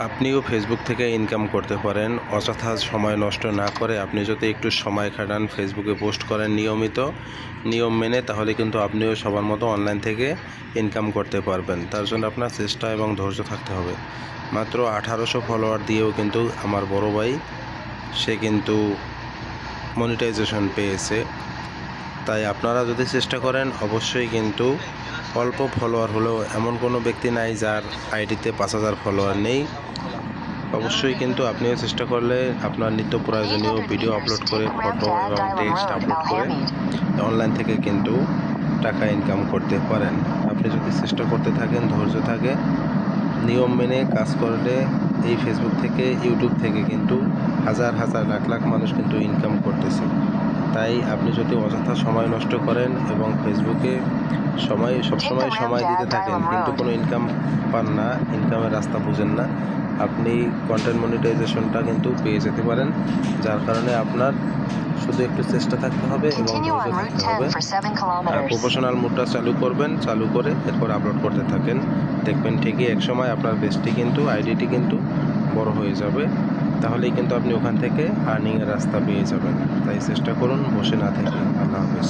আপনিও ফেসবুক থেকে ইনকাম করতে পারেন অযথা সময় নষ্ট না করে। আপনি যদি একটু সময় খাটান, ফেসবুকে পোস্ট করেন নিয়ম মেনে, তাহলে কিন্তু আপনিও সবার মতো অনলাইন থেকে ইনকাম করতে পারবেন। তার জন্য আপনার চেষ্টা এবং ধৈর্য থাকতে হবে। মাত্র 1800 ফলোয়ার দিয়েও কিন্তু আমার বড় ভাই সে কিন্তু মনিটাইজেশন পেয়েছে। তাই আপনারা যদি চেষ্টা করেন অবশ্যই কিন্তু অল্প ফলোয়ার হলেও, এমন কোনো ব্যক্তি নাই যার আইডিতে 5000 ফলোয়ার নেই। অবশ্যই কিন্তু আপনিও চেষ্টা করলে আপনার নিত্য প্রয়োজনীয় ভিডিও আপলোড করে, ফটো এবং টেক্সট আপলোড করে অনলাইন থেকে কিন্তু টাকা ইনকাম করতে পারেন। আপনি যদি চেষ্টা করতে থাকেন, ধৈর্য থাকে, নিয়ম মেনে কাজ করলে এই ফেসবুক থেকে, ইউটিউব থেকে কিন্তু হাজার হাজার লাখ লাখ মানুষ কিন্তু ইনকাম করতেছে। তাই আপনি যদি অযথা সময় নষ্ট করেন এবং ফেসবুকে সবসময় সময় দিতে থাকেন কিন্তু কোনো ইনকাম পান না, ইনকামের রাস্তা বুঝেন না, আপনি কন্টেন্ট মনিটাইজেশনটা কিন্তু পেয়ে যেতে পারেন। যার কারণে আপনার শুধু একটু চেষ্টা থাকতে হবে এবং ধৈর্য থাকতে হবে। প্রফেশনাল মোডটা চালু করে এরপর আপলোড করতে থাকেন। দেখবেন ঠিকই একসময় আপনার পেজটি কিন্তু, আইডিটি কিন্তু বড় হয়ে যাবে। তাহলেই কিন্তু আপনি ওখান থেকে আর্নিংয়ের রাস্তা পেয়ে যাবেন। তাই চেষ্টা করুন বসে না থেকে। আল্লাহ হাফেজ।